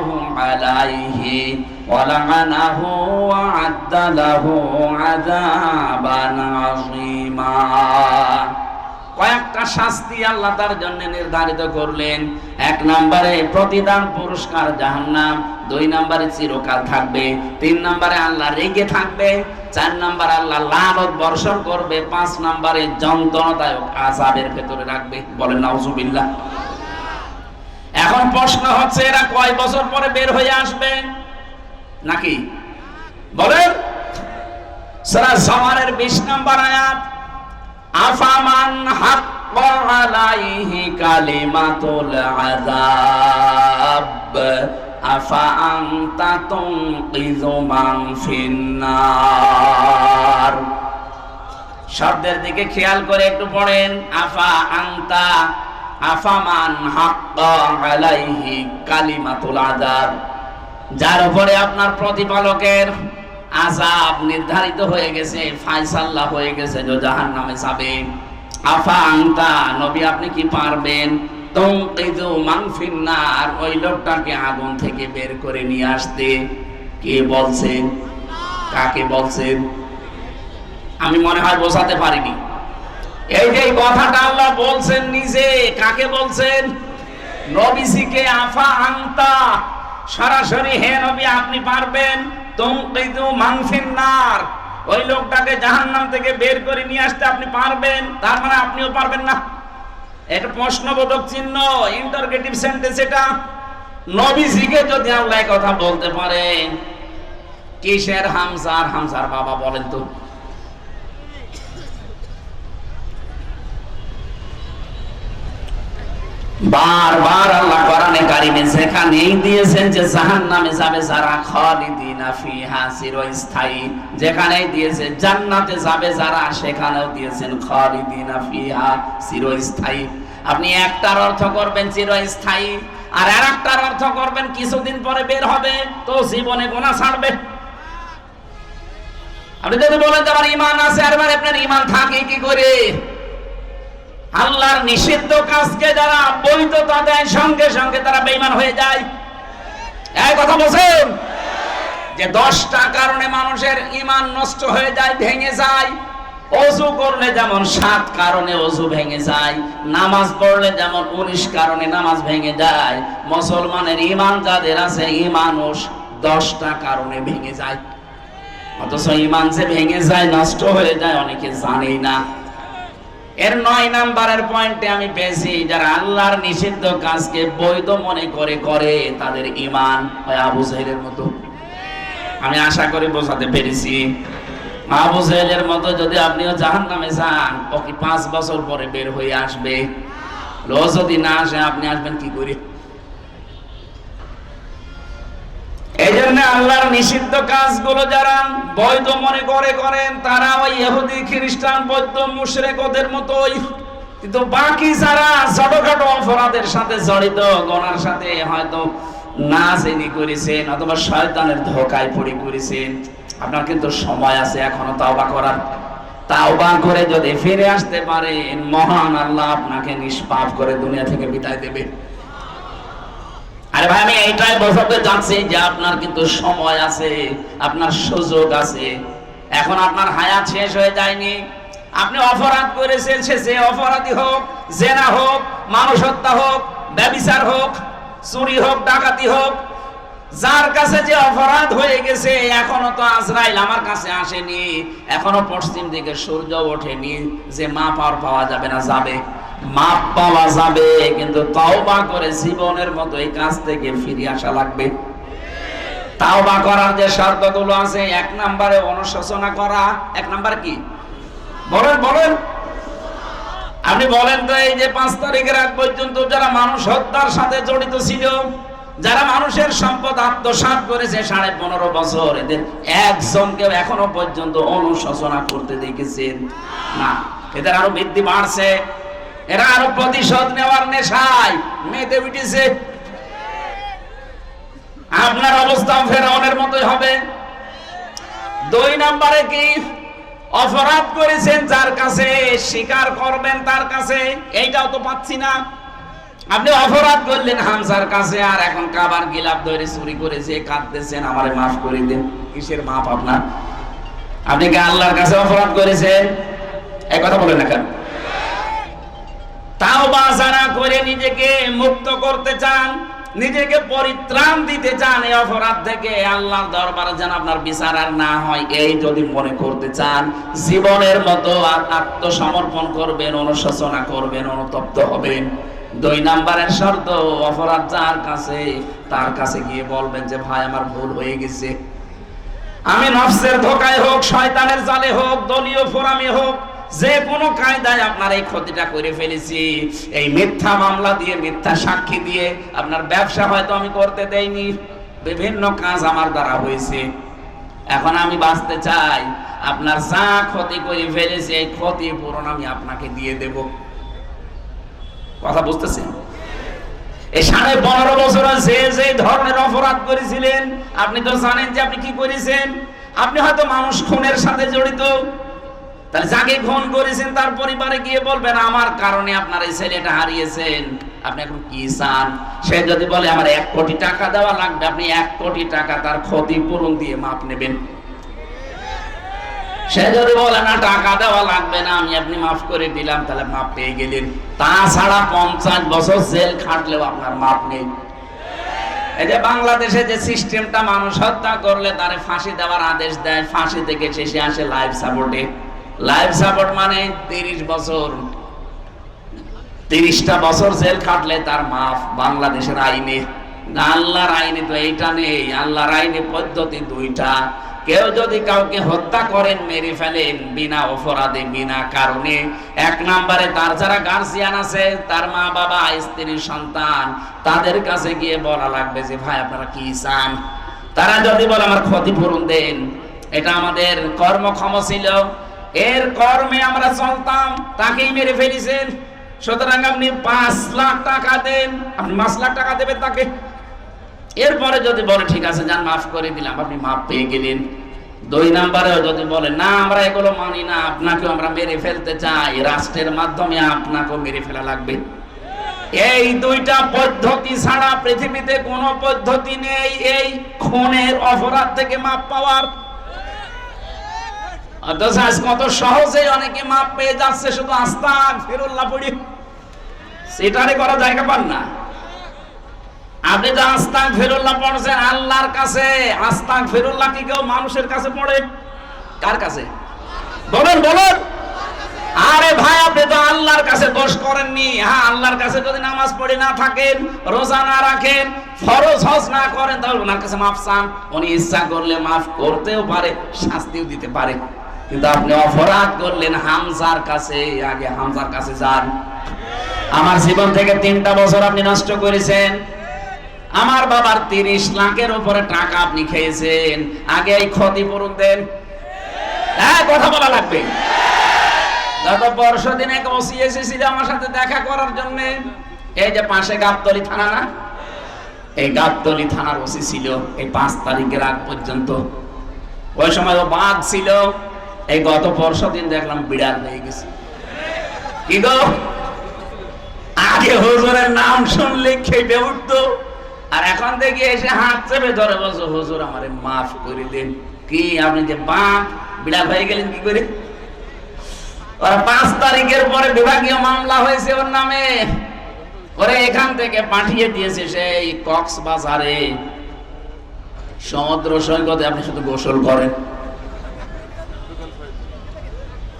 আল্লাহু আলাইহি ওয়া লা'নাহু ওয়া আ'আদ্দা লাহু আযাবান আযীমা। কয়েকটা শাস্তি আল্লাহ তার জন্য নির্ধারিত করলেন। এক নম্বরে প্রতিদান পুরস্কার জাহান্নাম, 2 নম্বরে চিরকাল থাকবে, 3 নম্বরে আল্লাহ রেগে থাকবে, 4 নম্বরে আল্লাহ লানত বর্ষণ করবে, 5 নম্বরে যন্ত্রণাদায়ক আযাবের ভেতরে রাখবে। বলেন নাউজুবিল্লাহ। এখন প্রশ্ন হচ্ছে এরা কয় বছর পরে বের হয়ে আসবে নাকি? বলেন। সূরা জুমারের 20 নম্বর আয়াত, আফামান হাক্কা আলাইহি কালিমাতুল আযাব আফা আনতা তুনকিযু মান ফিন্নার। শব্দের দিকে খেয়াল করে একটু পড়েন। আফা আনতা, আফামান হাক্কা আলাইহি কালিমাতুল আযাব, যার উপরে আপনার প্রতিপালকের আযাব নির্ধারিত হয়ে গেছে, ফায়সালা হয়ে গেছে যে জাহান্নামে যাবে। আফা আনতা, নবী আপনি কি পারবেন তুনকিযু মান ফিন্নার, ওই লোকটাকে আগুন থেকে বের করে নিয়ে আসতে? কে বলছেন? কাকে বলছেন? আমি মনে হয় বোঝাতে পারিনি। এই যে কথাটা আল্লাহ বলছেন নিজে, কাকে বলছেন? নবীজিকে। আফা আনতা, সরাসরি হে নবী আপনি পারবেন তুনকিযু মান ফিন্নার, ওই লোকটাকে জাহান্নাম থেকে বের করে নিয়ে আসতে আপনি পারবেন? তার মানে আপনিও পারবেন না। এটা প্রশ্নবোধক চিহ্ন, ইন্টারগেটিভ সেন্টেন্স এটা। নবীজিকে যদি আল্লাহ কথা বলতে পারে, কিসের হামজা আর হামজার বাবা বলেন তো? বারবার আল্লাহ কোরআনে কারিমে যেখানেই দিয়েছেন যে জাহান্নামে যাবে যারা, খালিদিনা ফিহা, চিরস্থায়ী। যেখানেই দিয়েছে জান্নাতে যাবে যারা, সেখানেও দিয়েছেন খালিদিনা ফিহা, চিরস্থায়ী। আপনি একটার অর্থ করবেন চিরস্থায়ী, আর আরেকটার অর্থ করবেন কিছুদিন পরে বের হবে, তো জীবনে গুনাহ ছাড়বে। আপনি যদি বলেন যে আমার ঈমান আছে, আর আপনার ঈমান থাকে কি করে? আল্লাহর নিষিদ্ধ কাজকে যারা বৈধতা দেয়, সঙ্গে সঙ্গে তারা বেঈমান হয়ে যায়। এই কথা বলছেন যে 10টা কারণে মানুষের ঈমান নষ্ট হয়ে যায়, ভেঙে যায়। ওযু করলে যেমন 7 কারণে ওযু ভেঙে যায়, নামাজ পড়লে যেমন 19 কারণে নামাজ ভেঙে যায়, মুসলমানের ঈমান যাদের আছে, ঈমানও 10টা কারণে ভেঙে যায়। অথচ ঈমান যে ভেঙে যায়, নষ্ট হয়ে যায়, অনেকে জানেই না। এর 9 নম্বরের পয়েন্টে আমি পেয়েছি, যারা আল্লাহর নিষিদ্ধ কাজকে বৈধ মনে করে তাদের ঈমান হয় আবু জাহেলের মতো। আমি আশা করি বোঝাতে পেরেছি। আবু জাহেলের মতো যদি আপনিও জাহান্নামে যান, ও কি 5 বছর পরে বের হয়ে আসবে? ও যদি না আসে, আপনি আসবেন কি করে? এই জন্য আল্লাহর নিষিদ্ধ কাজগুলো যারা বৈধ মনে করেন, তারা ওই ইহুদি, খ্রিস্টান, বৌদ্ধ, মুশরিক ওদের মতোই। কিন্তু বাকি যারা ছোটখাটো অপরাধের সাথে জড়িত, গুনার সাথে হয়তো না জেনে করেছেন অথবা শয়তানের ধোঁকায় পড়ে করেছেন, আপনার কিন্তু সময় আছে এখনো তওবা করার। তওবা করে যদি ফিরে আসতে পারেন, মহান আল্লাহ আপনাকে নিষ্পাপ করে দুনিয়া থেকে বিদায় দেবে। আরে ভাই, আমি এইটাই বোঝাতে চাচ্ছি যে আপনার কিন্তু সময় আছে, আপনার সুযোগ আছে। এখন আপনার হায়াত শেষ হয়ে যায়নি। আপনি অপরাধ করেছেন, সে যে অপরাধী হোক, জেনা হোক, মানুষ হত্যা হোক, ব্যভিচার হোক, চুরি হোক, ডাকাতি হোক, যার কাছে যে অপরাধ হয়ে গেছে, এখনো তো আজরাইল আমার কাছে আসেনি, এখনো পশ্চিম দিকে সূর্য ওঠেনি যে মাপ আর পাওয়া যাবে না। যাবে, মাপ পাওয়া যাবে, কিন্তু তওবা করে জীবনের মতো এই কাজ থেকে ফিরে আসা লাগবে। তওবা করার যে শর্তগুলো আছে, 1 নম্বরে অনুশোচনা করা। 1 নম্বর কি? বলেন। আপনি বলেন তো, এই যে 5 তারিখের আগ পর্যন্ত যারা মানুষ হত্যার সাথে জড়িত ছিল, যারা মানুষের সম্পদ আত্মসাৎ করেছে 15.5 বছর, এদের একজনকে এখনো পর্যন্ত অনুশোচনা করতে দেখেছেন না? এদের আরো বৃদ্ধি বাড়ছে, এরা আরো প্রতিশোধ নেওয়ার নেশায় মেতে উঠেছে। আপনার অবস্থা ফেরাউনের মতোই হবে। 2 নম্বরে কি? অপরাধ করেছেন যার কাছে, স্বীকার করবেন তার কাছে, এইটাও তো পাচ্ছি না। আপনি অপরাধ করলেন হামজার কাছে, আর এখন কাবার গিলাপ ধরে চুরি করেছে কাঁদতেছেন, আমারে মাফ করে দেন। কিসের মাপ আপনার? আপনি কি আল্লাহর কাছে অপরাধ করেছেন? এই কথা বলেন না কেন? তাওবা যারা করে নিজেকে মুক্ত করতে চান, নিজেকে পরিত্রাণ দিতে চান এই অপরাধ থেকে, আল্লাহর দরবারে যেন আপনার বিচার আর না হয়, এই যদি মনে করতে চান, জীবনের মতো আত্মসমর্পণ করবেন, অনুশোচনা করবেন, অনুতপ্ত হবেন। 2 নাম্বারের শর্ত, অপরাধ যার কাছে তার কাছে গিয়ে বলবেন যে ভাই আমার ভুল হয়ে গেছে, আমি নফসের ধোকায় হোক, শয়তানের জালে হোক, দলীয় ফোরামে হোক, যে কোনো কায়দায় আপনার এই ক্ষতিটা করে ফেলেছি। এই মিথ্যা মামলা দিয়ে, মিথ্যা সাক্ষী দিয়ে আপনার ব্যবসা হয়তো আমি করতে দেইনি, বিভিন্ন কাজ আমার দ্বারা হয়েছে, এখন আমি বাঁচতে চাই, আপনার যা ক্ষতি করে ফেলেছি এই ক্ষতিপূরণ আমি আপনাকে দিয়ে দেব। কথা বুঝতেছেন? এই 15.5 বছর যে ধরনের অপরাধ করেছিলেন, আপনি তো জানেন যে আপনি কি করেছেন। আপনি হয়তো মানুষ খুনের সাথে জড়িত, তাহলে যাকে খুন করেছেন তার পরিবারে গিয়ে বলবেন আমার কারণে আপনার এই ছেলেটা হারিয়েছেন, আপনি এখন কি চান? সে যদি বলে আমার 1 কোটি টাকা দেওয়া লাগবে, আপনি 1 কোটি টাকা তার ক্ষতিপূরণ দিয়ে মাপ নেবেন। সে যদি বলে না টাকা দেওয়া লাগবে না, আমি আপনি মাফ করে দিলাম, তাহলে মাপ পেয়ে গেলেন। তাছাড়া 50 বছর জেল খাটলেও আপনার মাপ নেই। এই যে বাংলাদেশে যে সিস্টেমটা, মানুষ হত্যা করলে তারে ফাঁসি দেওয়ার আদেশ দেয়, ফাঁসি থেকে শেষে আসে লাইফ সাপোর্টে। লাইফ সাপোর্ট মানে 30 বছর, 30টা বছর জেল খাটলে তার মাফ বাংলাদেশের আইনে। আল্লাহর আইনে তো এইটা নেই। আল্লাহর আইনে পদ্ধতি 2টা। কেউ যদি কাউকে হত্যা করেন, মেরে ফেলেন বিনা অপরাধে, বিনা কারণে, 1 নম্বরে তার যারা গার্জিয়ান আছে, তার মা বাবা, স্ত্রী, সন্তান, তাদের কাছে গিয়ে বলা লাগবে যে ভাই আপনারা কি চান। তারা যদি বলে আমার ক্ষতিপূরণ দেন, এটা আমাদের কর্মক্ষম ছিল, এর কর্মে আমরা চলতাম, তাকেই মেরে ফেলেছেন, সুতরাং আপনি 5 লাখ টাকা দেন, আপনি 5 লাখ টাকা দেবেন তাকে। এরপরে যদি বলে ঠিক আছে যান মাফ করে দিলাম, আপনি মাফ পেয়ে গেলেন। 2 নম্বরেও যদি বলে না আমরা এগুলো মানি না, আপনাকেও আমরা মেরে ফেলতে চাই, রাষ্ট্রের মাধ্যমে আপনাকেও মেরে ফেলা লাগবে। এই 2টা পদ্ধতি ছাড়া পৃথিবীতে কোনো পদ্ধতি নেই এই খুনের অপরাধ থেকে মাপ পাওয়ার। অথচ আজ কত সহজে অনেকে মাপ পেয়ে যাচ্ছে, শুধু আস্তাগফিরুল্লাহ পড়ি, সেটারে করা জায়গা পান না। আপনি তো আস্তাগফিরুল্লাহ পড়ছেন আল্লাহর কাছে, আস্তাগফিরুল্লাহ কি কেউ মানুষের কাছে পড়ে? কার কাছে বলেন বলেন? আরে ভাই আপনি তো আল্লাহর কাছে দোষ করেননি। হ্যাঁ, আল্লাহর কাছে যদি নামাজ পড়ে না থাকেন, রোজা না রাখেন, ফরজ হজ না করেন, তাহলে ওনার কাছে মাফ চান। উনি ইচ্ছা করলে মাফ করতেও পারে, শাস্তিও দিতে পারে। কিন্তু আপনি অপরাধ করলেন হামজার কাছে, আগে হামজার কাছে যান। আমার জীবন থেকে 3টা বছর আপনি নষ্ট করেছেন, আমার বাবার 30 লাখের উপরে টাকা আপনি খেয়েছেন, আগে এই ক্ষতিপূরণ দেন। হ্যাঁ, কথা বলা লাগবে। গত পরশু দিন এক ওসি এসেছিল আমার সাথে দেখা করার জন্য, এই যে পাশে গাবতলী থানা না, এই গাবতলী থানার ওসি ছিল এই 5 তারিখের আগ পর্যন্ত। ওই সময় ও বাঘ ছিল, এই গত পরশু দিন দেখলাম বিড়াল হয়ে গেছে। কি গো, আগে হুজুরের নাম শুনলে খেপে উঠতো, আর এখন দেখি এসে হাত চেপে ধরে বলছো হুজুর আমারে মাফ করে দেন। কি আপনি যে বাঘ বিড়াল হয়ে গেলেন কি করে? ওর 5 তারিখের পরে বিভাগীয় মামলা হয়েছে ওর নামে, ওরে এখান থেকে পাঠিয়ে দিয়েছে সেই কক্সবাজারে, সমুদ্র সৈকতে আপনি শুধু গোসল করেন।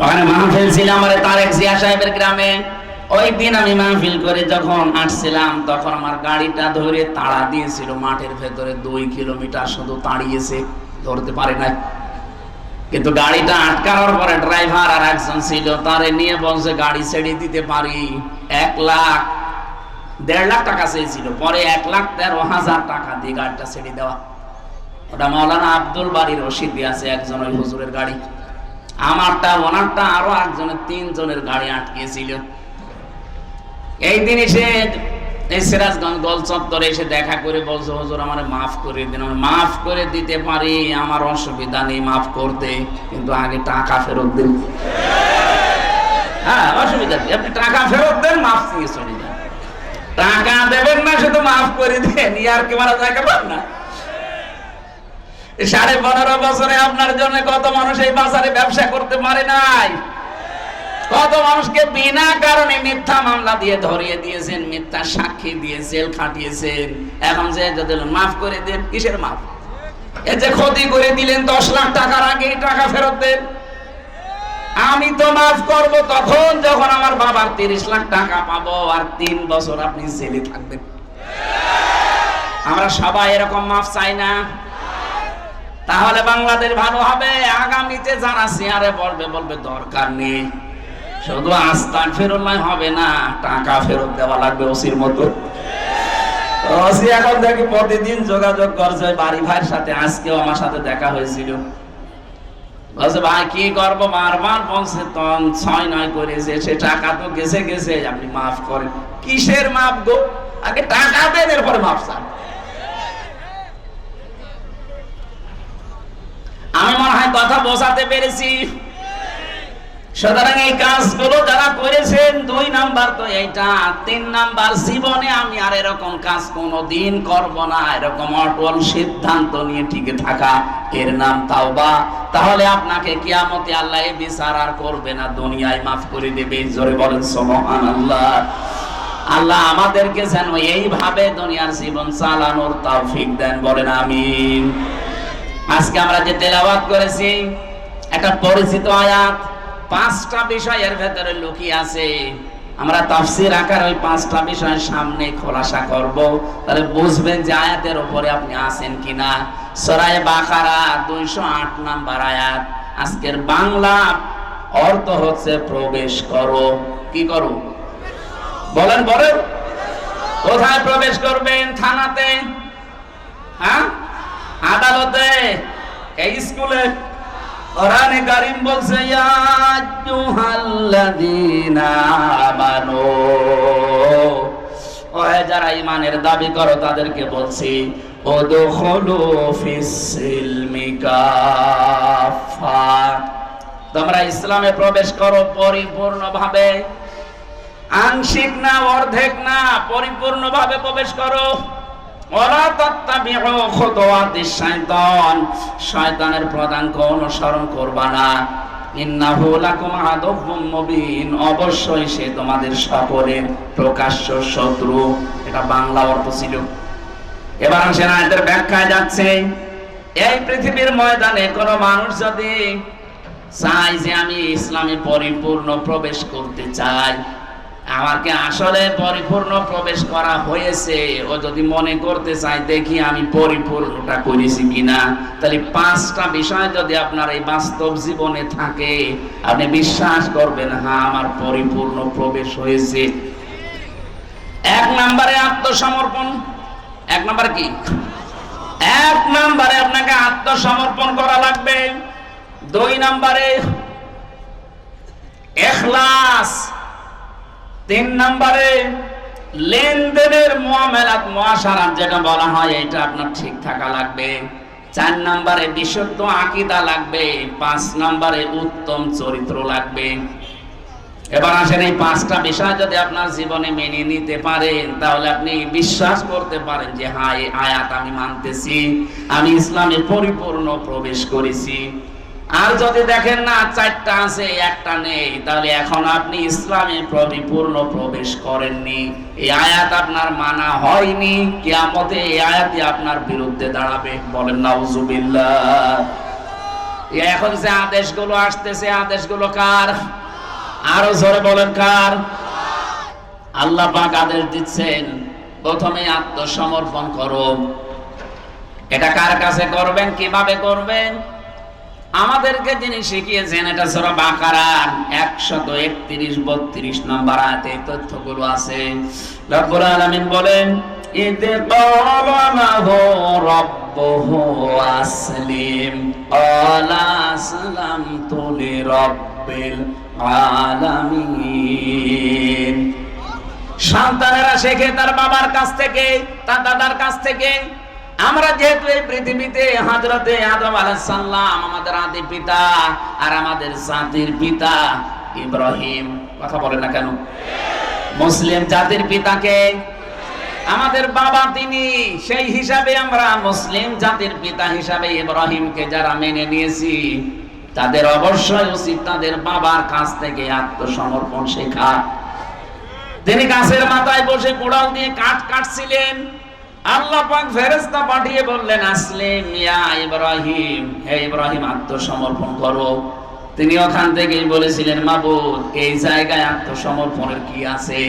ওখানে মাহফিল ছিল আমার তারেক জিয়া সাহেবের গ্রামে। ওই দিন আমি মাহফিল করে যখন আসছিলাম, তখন আমার গাড়িটা ধরে তাড়া দিয়েছিল মাঠের ভেতরে, 2 কিলোমিটার শুধু তাড়িয়েছে, ধরতে পারে নাই। কিন্তু গাড়িটা আটকানোর পরে ড্রাইভার আর একজন ছিল, তারে নিয়ে বলছে গাড়ি ছেড়ে দিতে পারি। 1.5 লাখ টাকা চেয়েছিল, পরে 1,13,000 টাকা দিয়ে গাড়িটা ছেড়ে দেওয়া। ওটা মাওলানা আব্দুল বাড়ির রশিদি আছে একজন, ওই হুজুরের গাড়ি। আমারটা, ওনারটা, আরো একজনের, 3 জনের গাড়ি আটকেছিল। এই দিন এসে এই সিরাজগঞ্জ গোল চত্বরে এসে দেখা করে বলছে হুজুর আমারে মাফ করে দিন। আমি মাফ করে দিতে পারি, আমার অসুবিধা নেই মাফ করতে, কিন্তু আগে টাকা ফেরত দিন। হ্যাঁ, অসুবিধা নেই, আপনি টাকা ফেরত দেন, মাফ নিয়ে চলে যান। টাকা দেবেন না, শুধু মাফ করে দেন, ইয়ার কি মারা জায়গা পান না? 15.5 বছরে আপনার জন্য কত মানুষ এই বাজারে ব্যবসা করতে পারে নাই? কত মানুষকে বিনা কারণে মিথ্যা মামলা দিয়ে ধরিয়ে দিয়েছেন, মিথ্যা সাক্ষী দিয়ে জেল খাটিয়েছেন। এখন যে যদি মাফ করে দেন, কিসের মাফ? এই যে ক্ষতি করে দিলেন 10 লাখ টাকার আগে টাকা ফেরত দেন। আমি তো মাফ করব তখন যখন আমার বাবার 30 লাখ টাকা পাবো, আর 3 বছর আপনি জেলে থাকবেন। আমরা সবাই এরকম মাফ চাই না? তাহলে বাংলাদেশ ভালো হবে। আগামীতে যারা চেয়ারে বলবে দরকার নেই, শুধু আস্তাগফিরুল্লাহ হবে না, টাকা ফেরত দেওয়া লাগবে ওসির মতো। ওসি এখন দেখি প্রতিদিন যোগাযোগ করছে বাড়ি ভাইয়ের সাথে। আজকেও আমার সাথে দেখা হয়েছিল, বলছে ভাই কি করবো, বারবার বলছে 6-9 করেছে, সে টাকা তো গেছে, আপনি মাফ করেন। কিসের মাফ গো? আগে টাকা দেন, এরপরে মাফ চান। আমি মনে হয় কথা বোঝাতে পেরেছি। সুতরাং এই কাজগুলো যারা করেছেন, 2 নাম্বার তো এইটা। 3 নাম্বার, জীবনে আমি আর এরকম কাজ কোনোদিন করব না, এরকম অটল সিদ্ধান্ত নিয়ে টিকে থাকা, এর নাম তাওবা। তাহলে আপনাকে কিয়ামতে আল্লাহ এই বিচার আর করবে না, দুনিয়ায় মাফ করে দেবে। জোরে বলেন সুবহানাল্লাহ। আল্লাহ আমাদেরকে যেন এইভাবে দুনিয়ার জীবন চালানোর তৌফিক দেন, বলেন আমিন। আজকে আমরা যে তেলাওয়াত করেছি, একটা পরিচিত আয়াত, 5টা বিষয়ের ভেতরে লুকিয়ে আছে। আমরা তাফসীর আকারে ওই 5টা বিষয়ের সামনে খোলাসা করব, তাহলে বুঝবেন যে আয়াতের উপরে আপনি আছেন কিনা। সূরা বাকারা 208 নাম্বার আয়াত। আজকের বাংলা অর্থ হচ্ছে প্রবেশ করো। কি করো? বলেন বলেন। কোথায় প্রবেশ করবেন? থানাতে, হ্যাঁ, আদালতে, এই স্কুলে। কোরআনে কারীম বলছে ইয়া আইয়ুহাল্লাযীনা আমানু, ও যারা ঈমানের দাবি করো তাদেরকে বলছি, উদখুলু ফিস-সিলমি কাফা, তোমরা ইসলামে প্রবেশ করো পরিপূর্ণভাবে। আংশিক না, অর্ধেক না, পরিপূর্ণভাবে প্রবেশ করো। ওয়ালা তাত্তাবিউ খুতুওয়াতিশ শাইতান, শয়তানের পদাঙ্ক অনুসরণ করবা না। ইন্নাহু লাকুম আদুউম মুবিন, অবশ্যই সে তোমাদের সকলের প্রকাশ্য শত্রু। এটা বাংলা অর্থ ছিল। এবার আসেন আয়াতের ব্যাখ্যায় যাচ্ছে। এই পৃথিবীর ময়দানে কোন মানুষ যদি চায় যে আমি ইসলামে পরিপূর্ণ প্রবেশ করতে চাই, আমাকে আসলে পরিপূর্ণ প্রবেশ করা হয়েছে, ও যদি মনে করতে চায় দেখি আমি পরিপূর্ণটা করেছি কিনা, তাহলে 5টা বিষয় যদি আপনার এই বাস্তব জীবনে থাকে, আপনি বিশ্বাস করবেন হ্যাঁ আমার পরিপূর্ণ প্রবেশ হয়েছে। 1 নম্বরে আত্মসমর্পণ। 1 নম্বর কি? 1 নম্বরে আপনাকে আত্মসমর্পণ করা লাগবে। 2 নম্বরে ইখলাস। 3 নম্বরে লেনদেনের মুআমালাত, মুআশারাত যেটা বলা হয়, এটা আপনার ঠিক থাকা লাগবে। 4 নম্বরে বিশুদ্ধ আকীদা লাগবে। 5 নম্বরে উত্তম চরিত্র লাগবে। এবার আসেন এই 5টা বিষয় যদি আপনার জীবনে মেনে নিতে পারেন, তাহলে আপনি বিশ্বাস করতে পারেন যে হ্যাঁ এই আয়াত আমি মানতেছি, আমি ইসলামে পরিপূর্ণ প্রবেশ করেছি। আর যদি দেখেন না 4টা আছে, 1টা নেই, তাহলে এখন আপনি ইসলামে পরিপূর্ণ প্রবেশ করেননি, এই আয়াত আপনার মানা হয়নি। কিয়ামতে এই আয়াতই আপনার বিরুদ্ধে দাঁড়াবে। বলেন নাউজুবিল্লাহ। এখন যে আদেশগুলো আসতেছে, আদেশগুলো কার? আরো জোরে বলেন কার? আল্লাহ পাক আদেশ দিচ্ছেন প্রথমে আত্মসমর্পণ করো। এটা কার কাছে করবেন, কিভাবে করবেন? আমাদেরকে যিনি শিখিয়েছেন, এটা সূরা বাকারা 131-32 নম্বর আয়াতে এই তথ্যগুলো আছে। রব্বুল আলামিন বলেন, ইদ ক্বালা লাহু রাব্বুহু আসলিম ক্বালা আসলামতু লিরাব্বিল আলামিন। সন্তানেরা শেখে তার বাবার কাছ থেকে, তার দাদার কাছ থেকে। আমরা যেহেতু এই পৃথিবীতে হযরতে আদম আলাইহিস সালাম আমাদের আদি পিতা, আর আমাদের জাতির পিতা ইব্রাহিম, কথা বলেন না কেন? মুসলিম জাতির পিতাকে আমাদের বাবা তিনি, সেই হিসাবে আমরা মুসলিম জাতির পিতা হিসাবে ইব্রাহিমকে যারা মেনে নিয়েছি, তাদের অবশ্যই উচিত তাদের বাবার কাছ থেকে আত্মসমর্পণ শেখা। তিনি গাছের মাথায় বসে কোড়াল দিয়ে কাঠ কাটছিলেন, আল্লাহ পাক ফেরেশতা পাঠিয়ে বললেন, আসলিম ইয়া ইব্রাহিম, হে ইব্রাহিম আত্মসমর্পণ করো। তিনি ওখান থেকেই বলেছিলেন, মাবুদ এই জায়গায় আত্মসমর্পণের কি আছে?